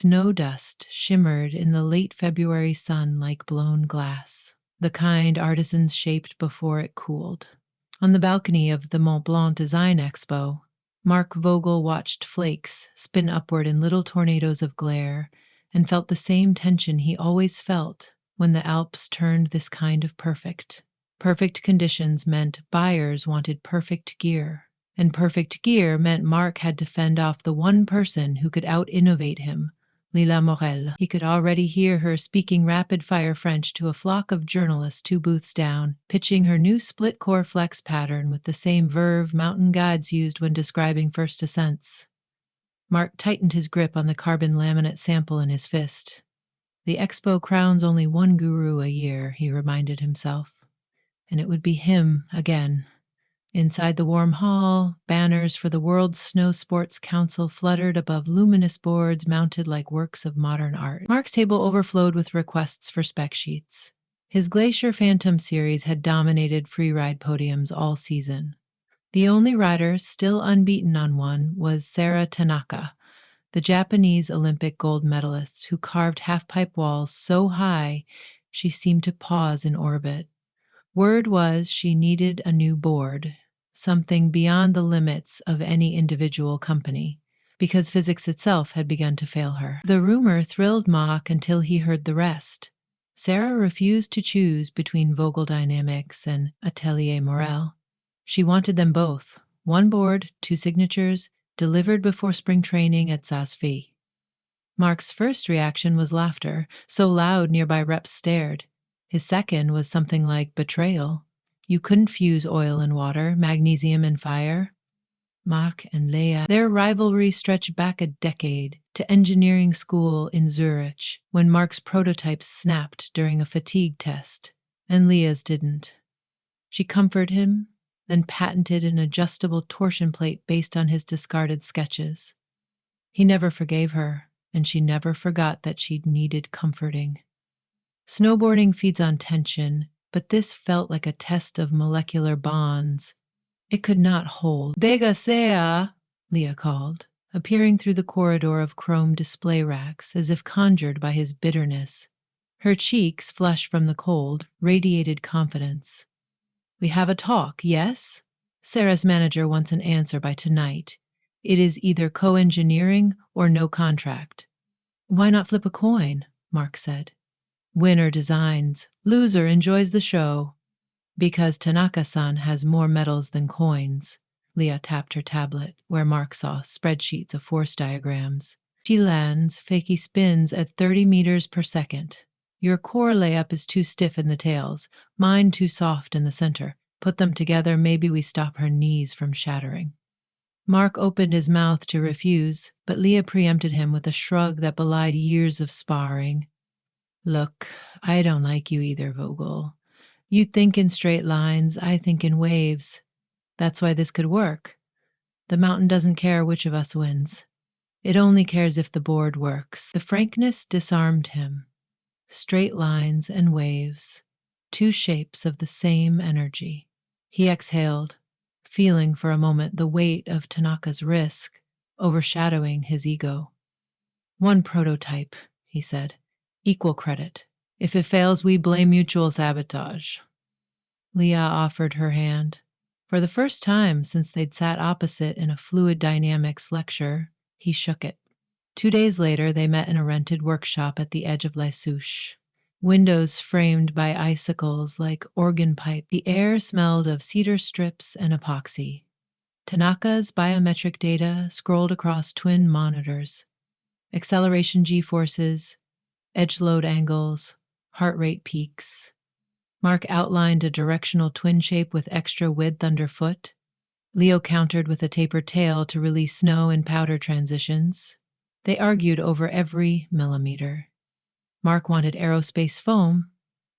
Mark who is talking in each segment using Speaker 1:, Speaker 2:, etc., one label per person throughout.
Speaker 1: Snow dust shimmered in the late February sun like blown glass, the kind artisans shaped before it cooled. On the balcony of the Mont Blanc Design Expo, Mark Vogel watched flakes spin upward in little tornadoes of glare and felt the same tension he always felt when the Alps turned this kind of perfect. Perfect conditions meant buyers wanted perfect gear, and perfect gear meant Mark had to fend off the one person who could out-innovate him, Lila Morel. He could already hear her speaking rapid-fire French to a flock of journalists 2 booths down, pitching her new split-core flex pattern with the same verve mountain guides used when describing first ascents. Mark tightened his grip on the carbon laminate sample in his fist. The expo crowns only one guru a year, he reminded himself, and it would be him again. Inside the warm hall, banners for the World Snow Sports Council fluttered above luminous boards mounted like works of modern art. Mark's table overflowed with requests for spec sheets. His Glacier Phantom series had dominated freeride podiums all season. The only rider still unbeaten on one was Sara Tanaka, the Japanese Olympic gold medalist who carved halfpipe walls so high she seemed to pause in orbit. Word was she needed a new board, something beyond the limits of any individual company, because physics itself had begun to fail her. The rumor thrilled Mach until he heard the rest. Sarah refused to choose between Vogel Dynamics and Atelier Morel. She wanted them both, one board, 2 signatures, delivered before spring training at Saas-Fee. Mark's first reaction was laughter, so loud nearby reps stared. His second was something like betrayal. You couldn't fuse oil and water, magnesium and fire. Mark and Leah, their rivalry stretched back a decade to engineering school in Zurich, when Mark's prototypes snapped during a fatigue test, and Leah's didn't. She comforted him, then patented an adjustable torsion plate based on his discarded sketches. He never forgave her, and she never forgot that she'd needed comforting. Snowboarding feeds on tension, but this felt like a test of molecular bonds. It could not hold. Bega sea, Leah called, appearing through the corridor of chrome display racks as if conjured by his bitterness. Her cheeks, flushed from the cold, radiated confidence. We have a talk, yes? Sarah's manager wants an answer by tonight. It is either co-engineering or no contract. Why not flip a coin? Mark said. Winner designs, loser enjoys the show. Because Tanaka-san has more medals than coins. Leah tapped her tablet, where Mark saw spreadsheets of force diagrams. She lands, fakie spins at 30 meters per second. Your core layup is too stiff in the tails, mine too soft in the center. Put them together, maybe we stop her knees from shattering. Mark opened his mouth to refuse, but Leah preempted him with a shrug that belied years of sparring. Look, I don't like you either, Vogel. You think in straight lines, I think in waves. That's why this could work. The mountain doesn't care which of us wins. It only cares if the board works. The frankness disarmed him. Straight lines and waves, 2 shapes of the same energy. He exhaled, feeling for a moment the weight of Tanaka's risk overshadowing his ego. One prototype, he said. Equal credit. If it fails, we blame mutual sabotage. Leah offered her hand. For the first time since they'd sat opposite in a fluid dynamics lecture, he shook it. 2 days later, they met in a rented workshop at the edge of Les Souches. Windows framed by icicles like organ pipe. The air smelled of cedar strips and epoxy. Tanaka's biometric data scrolled across twin monitors. Acceleration g-forces, edge load angles, heart rate peaks. Mark outlined a directional twin shape with extra width underfoot. Leo countered with a tapered tail to release snow and powder transitions. They argued over every millimeter. Mark wanted aerospace foam.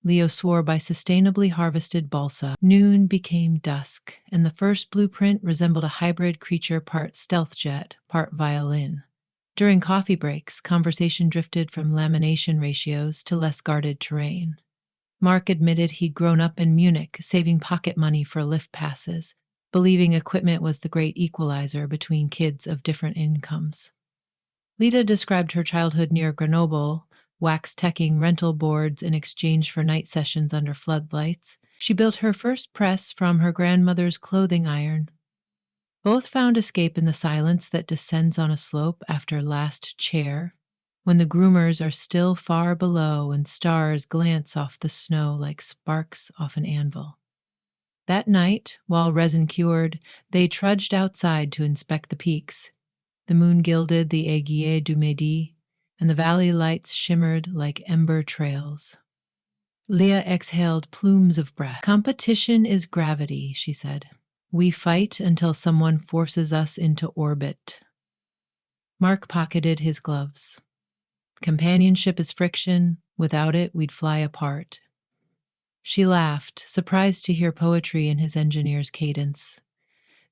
Speaker 1: Leo swore by sustainably harvested balsa. Noon became dusk, and the first blueprint resembled a hybrid creature part stealth jet, part violin. During coffee breaks, conversation drifted from lamination ratios to less guarded terrain. Mark admitted he'd grown up in Munich, saving pocket money for lift passes, believing equipment was the great equalizer between kids of different incomes. Lita described her childhood near Grenoble, wax teching rental boards in exchange for night sessions under floodlights. She built her first press from her grandmother's clothing iron. Both found escape in the silence that descends on a slope after last chair, when the groomers are still far below and stars glance off the snow like sparks off an anvil. That night, while resin cured, they trudged outside to inspect the peaks. The moon gilded the Aiguille du Midi, and the valley lights shimmered like ember trails. Leah exhaled plumes of breath. Competition is gravity, she said. We fight until someone forces us into orbit. Mark pocketed his gloves. Companionship is friction. Without it, we'd fly apart. She laughed, surprised to hear poetry in his engineer's cadence.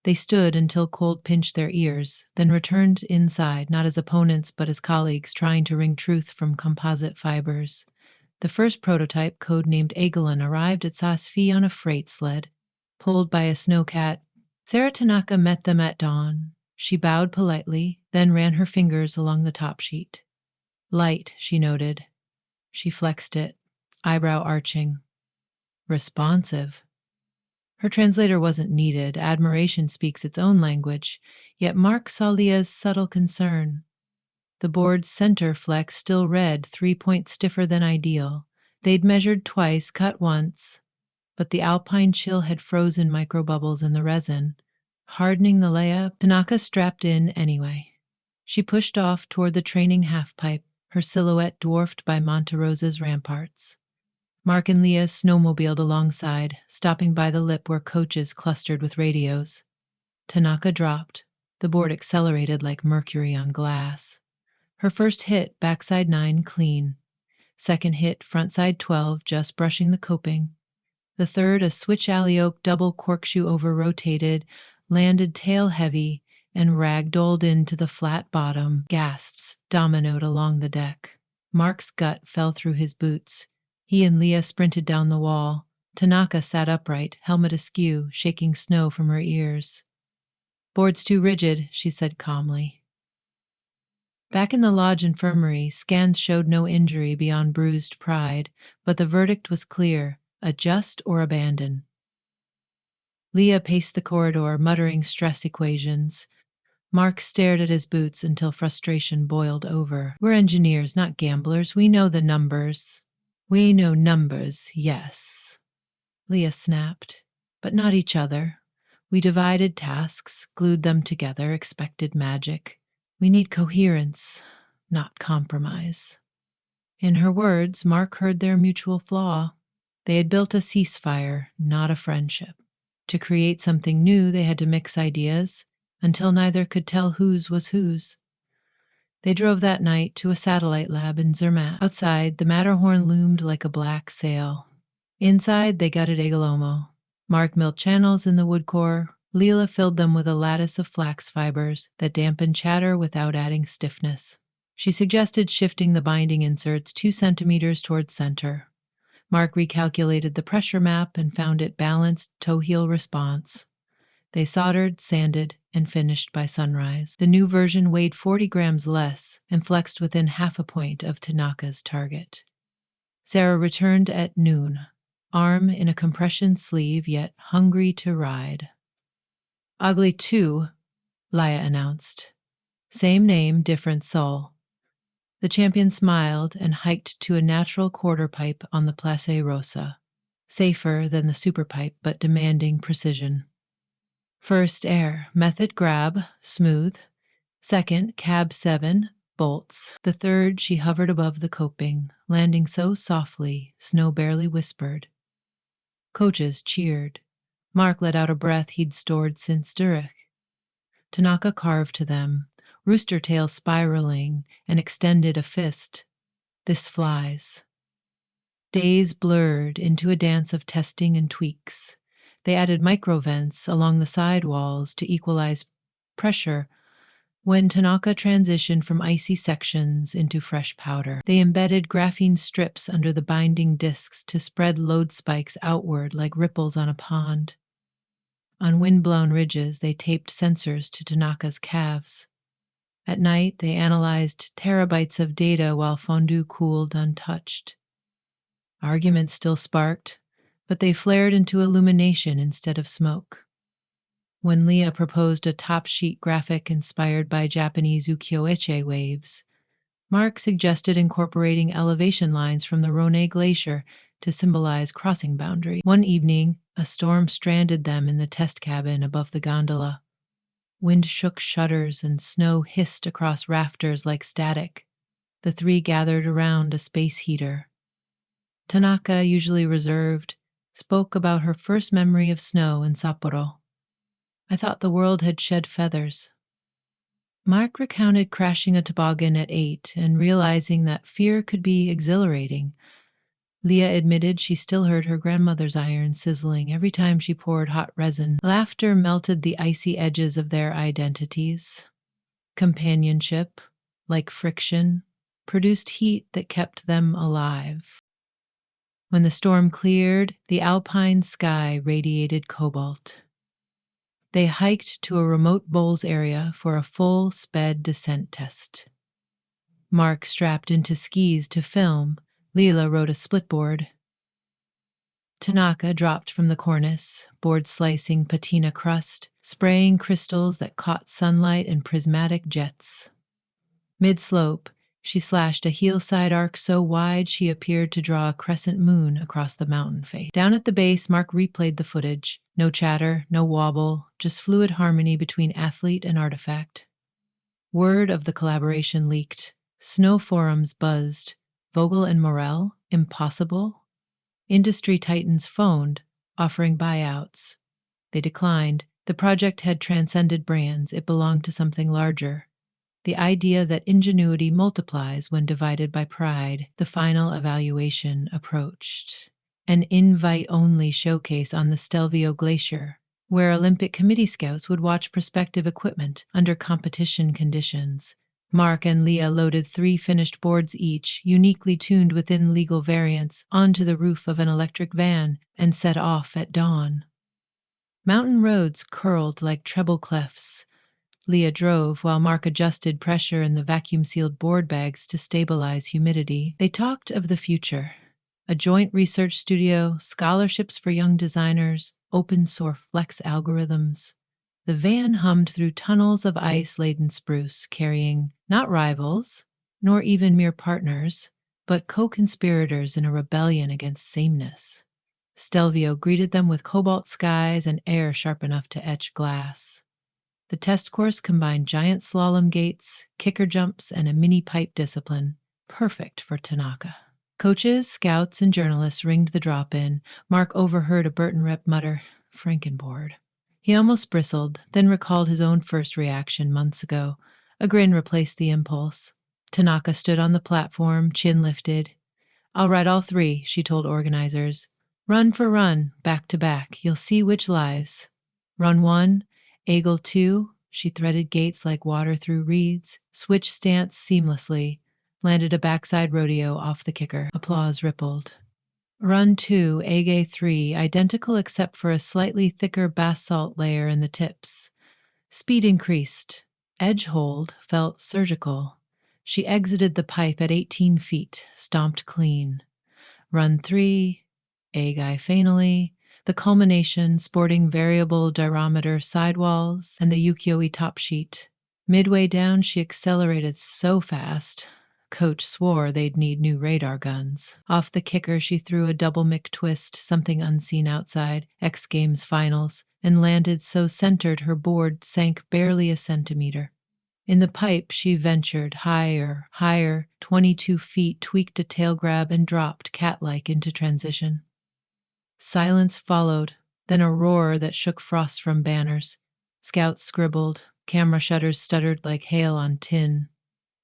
Speaker 1: They stood until cold pinched their ears, then returned inside, not as opponents but as colleagues trying to wring truth from composite fibers. The first prototype, codenamed Egelin, arrived at Sasfi on a freight sled, pulled by a snowcat. Sarah Tanaka met them at dawn. She bowed politely, then ran her fingers along the top sheet. Light, she noted. She flexed it, eyebrow arching. Responsive. Her translator wasn't needed. Admiration speaks its own language, yet Mark saw Leah's subtle concern. The board's center flex still read 3 points stiffer than ideal. They'd measured twice, cut once, but the Alpine chill had frozen microbubbles in the resin, hardening the layup. Tanaka strapped in anyway. She pushed off toward the training halfpipe, her silhouette dwarfed by Monte Rosa's ramparts. Mark and Leah snowmobiled alongside, stopping by the lip where coaches clustered with radios. Tanaka dropped. The board accelerated like mercury on glass. Her first hit, backside 9, clean. Second hit, frontside 12, just brushing the coping. The third, a switch alley-oak double corkscrew over-rotated, landed tail heavy, and ragdolled into the flat bottom. Gasps dominoed along the deck. Mark's gut fell through his boots. He and Leah sprinted down the wall. Tanaka sat upright, helmet askew, shaking snow from her ears. Board's too rigid, she said calmly. Back in the lodge infirmary, scans showed no injury beyond bruised pride, but the verdict was clear: adjust or abandon. Leah paced the corridor, muttering stress equations. Mark stared at his boots until frustration boiled over. We're engineers, not gamblers. We know the numbers. We know numbers, yes. Leah snapped. But not each other. We divided tasks, glued them together, expected magic. We need coherence, not compromise. In her words, Mark heard their mutual flaw. They had built a ceasefire, not a friendship. To create something new, they had to mix ideas, until neither could tell whose was whose. They drove that night to a satellite lab in Zermatt. Outside, the Matterhorn loomed like a black sail. Inside, they gutted Egelomo. Mark milled channels in the wood core. Leela filled them with a lattice of flax fibers that dampened chatter without adding stiffness. She suggested shifting the binding inserts 2 centimeters towards center. Mark recalculated the pressure map and found it balanced toe-heel response. They soldered, sanded, and finished by sunrise. The new version weighed 40 grams less and flexed within half a point of Tanaka's target. Sarah returned at noon, arm in a compression sleeve yet hungry to ride. Ugly too, Laya announced. Same name, different soul. The champion smiled and hiked to a natural quarter pipe on the Place Rosa, safer than the super pipe but demanding precision. First, air, method grab, smooth. Second, cab 7, bolts. The third, she hovered above the coping, landing so softly, snow barely whispered. Coaches cheered. Mark let out a breath he'd stored since Zurich. Tanaka carved to them, rooster tail spiraling, and extended a fist. This flies. Days blurred into a dance of testing and tweaks. They added microvents along the side walls to equalize pressure. When Tanaka transitioned from icy sections into fresh powder, they embedded graphene strips under the binding discs to spread load spikes outward like ripples on a pond. On wind-blown ridges, they taped sensors to Tanaka's calves. At night, they analyzed terabytes of data while fondue cooled untouched. Arguments still sparked, but they flared into illumination instead of smoke. When Leah proposed a top sheet graphic inspired by Japanese ukiyo-e waves, Mark suggested incorporating elevation lines from the Rhone Glacier to symbolize crossing boundaries. One evening, a storm stranded them in the test cabin above the gondola. Wind shook shutters and snow hissed across rafters like static. The three gathered around a space heater. Tanaka, usually reserved, spoke about her first memory of snow in Sapporo. "I thought the world had shed feathers." Mark recounted crashing a toboggan at 8 and realizing that fear could be exhilarating. Leah admitted she still heard her grandmother's iron sizzling every time she poured hot resin. Laughter melted the icy edges of their identities. Companionship, like friction, produced heat that kept them alive. When the storm cleared, the Alpine sky radiated cobalt. They hiked to a remote bowls area for a full sped descent test. Mark strapped into skis to film. Leela rode a splitboard. Tanaka dropped from the cornice, board slicing patina crust, spraying crystals that caught sunlight and prismatic jets. Mid-slope, she slashed a heel-side arc so wide she appeared to draw a crescent moon across the mountain face. Down at the base, Mark replayed the footage. No chatter, no wobble, just fluid harmony between athlete and artifact. Word of the collaboration leaked. Snow forums buzzed. Vogel and Morel? Impossible? Industry titans phoned, offering buyouts. They declined. The project had transcended brands. It belonged to something larger. The idea that ingenuity multiplies when divided by pride. The final evaluation approached. An invite-only showcase on the Stelvio Glacier, where Olympic Committee scouts would watch prospective equipment under competition conditions. Mark and Leah loaded 3 finished boards each, uniquely tuned within legal variants, onto the roof of an electric van and set off at dawn. Mountain roads curled like treble clefs. Leah drove while Mark adjusted pressure in the vacuum-sealed board bags to stabilize humidity. They talked of the future. A joint research studio, scholarships for young designers, open-source flex algorithms. The van hummed through tunnels of ice-laden spruce, carrying not rivals, nor even mere partners, but co-conspirators in a rebellion against sameness. Stelvio greeted them with cobalt skies and air sharp enough to etch glass. The test course combined giant slalom gates, kicker jumps, and a mini pipe discipline, perfect for Tanaka. Coaches, scouts, and journalists ringed the drop-in. Mark overheard a Burton rep mutter, "Frankenboard." He almost bristled, then recalled his own first reaction months ago. A grin replaced the impulse. Tanaka stood on the platform, chin lifted. "I'll ride all 3, she told organizers. "Run for run, back to back. You'll see which lives." Run 1, Eagle 2, she threaded gates like water through reeds, switched stance seamlessly, landed a backside rodeo off the kicker. Applause rippled. Run 2, Age 3, identical except for a slightly thicker basalt layer in the tips. Speed increased. Edge hold felt surgical. She exited the pipe at 18 feet, stomped clean. Run 3, Age finally, the culmination sporting variable diameter sidewalls and the ukiyo-e top sheet. Midway down, she accelerated so fast, Coach swore they'd need new radar guns. Off the kicker, she threw a double Mick twist, something unseen outside, X Games finals, and landed so centered her board sank barely a centimeter. In the pipe, she ventured higher, 22 feet, tweaked a tail grab, and dropped cat-like into transition. Silence followed, then a roar that shook frost from banners. Scouts scribbled, camera shutters stuttered like hail on tin.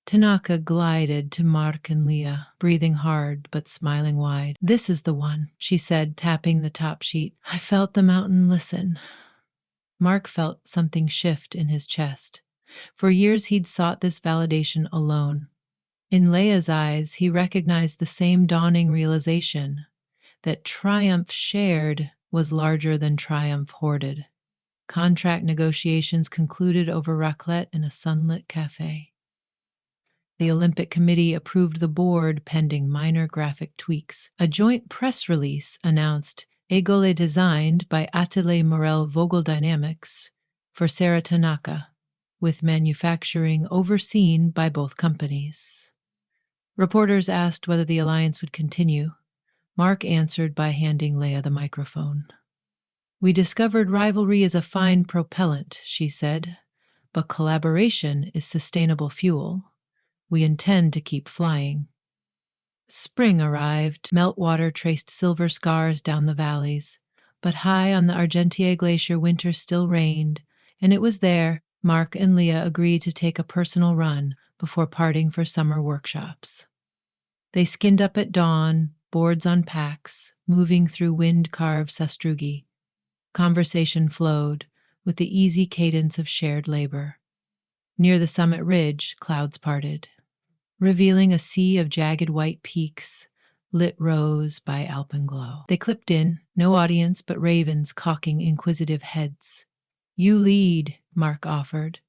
Speaker 1: Tanaka glided to Mark and Leah, breathing hard but smiling wide. "This is the one," she said, tapping the top sheet. "I felt the mountain listen." Mark felt something shift in his chest. For years he'd sought this validation alone. In Leia's eyes, he recognized the same dawning realization that triumph shared was larger than triumph hoarded. Contract negotiations concluded over raclette in a sunlit cafe. The Olympic Committee approved the board pending minor graphic tweaks. A joint press release announced Egole designed by Atelier Morel Vogel Dynamics for Sarah Tanaka, with manufacturing overseen by both companies. Reporters asked whether the alliance would continue. Mark answered by handing Leia the microphone. "We discovered rivalry is a fine propellant," she said, "but collaboration is sustainable fuel. We intend to keep flying." Spring arrived. Meltwater traced silver scars down the valleys, but high on the Argentier Glacier winter still reigned, and it was there Mark and Leah agreed to take a personal run before parting for summer workshops. They skinned up at dawn, boards on packs, moving through wind-carved sastrugi. Conversation flowed, with the easy cadence of shared labor. Near the summit ridge, clouds parted, revealing a sea of jagged white peaks, lit rose by Alpine glow. They clipped in, no audience but ravens cocking inquisitive heads. "You lead," Mark offered.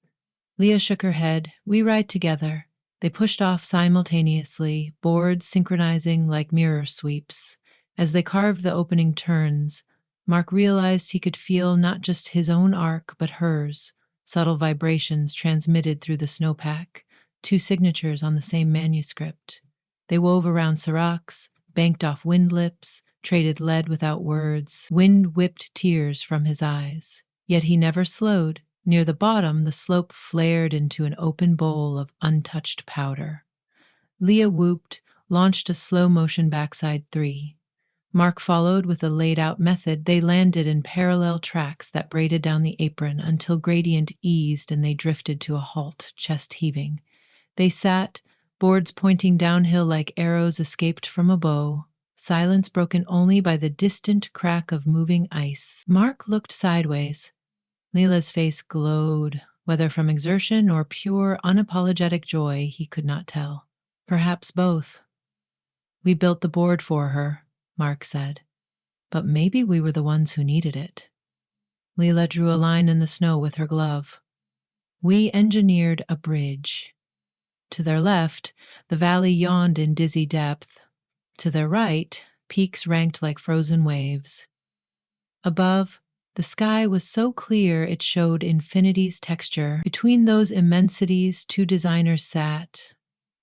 Speaker 1: Leah shook her head. "We ride together." They pushed off simultaneously, boards synchronizing like mirror sweeps. As they carved the opening turns, Mark realized he could feel not just his own arc, but hers, subtle vibrations transmitted through the snowpack, two signatures on the same manuscript. They wove around seracs, banked off wind lips, traded lead without words. Wind whipped tears from his eyes. Yet he never slowed. Near the bottom, the slope flared into an open bowl of untouched powder. Leah whooped, launched a slow-motion backside 3. Mark followed with a laid-out method. They landed in parallel tracks that braided down the apron until gradient eased and they drifted to a halt, chest heaving. They sat, boards pointing downhill like arrows escaped from a bow, silence broken only by the distant crack of moving ice. Mark looked sideways. Leela's face glowed, whether from exertion or pure, unapologetic joy, he could not tell. Perhaps both. "We built the board for her," Mark said, "but maybe we were the ones who needed it." Leela drew a line in the snow with her glove. "We engineered a bridge." To their left, the valley yawned in dizzy depth. To their right, peaks ranked like frozen waves. Above, the sky was so clear it showed infinity's texture. Between those immensities, two designers sat,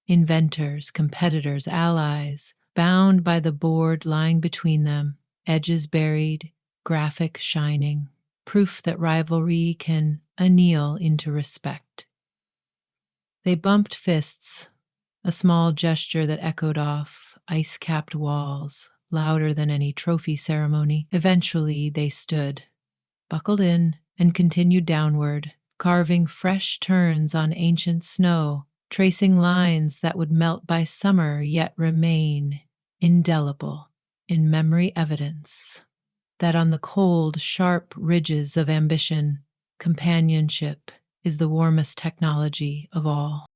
Speaker 1: inventors, competitors, allies, bound by the board lying between them, edges buried, graphic shining, proof that rivalry can anneal into respect. They bumped fists, a small gesture that echoed off ice-capped walls, louder than any trophy ceremony. Eventually, they stood, buckled in, and continued downward, carving fresh turns on ancient snow, tracing lines that would melt by summer yet remain indelible in memory evidence that on the cold, sharp ridges of ambition, companionship is the warmest technology of all.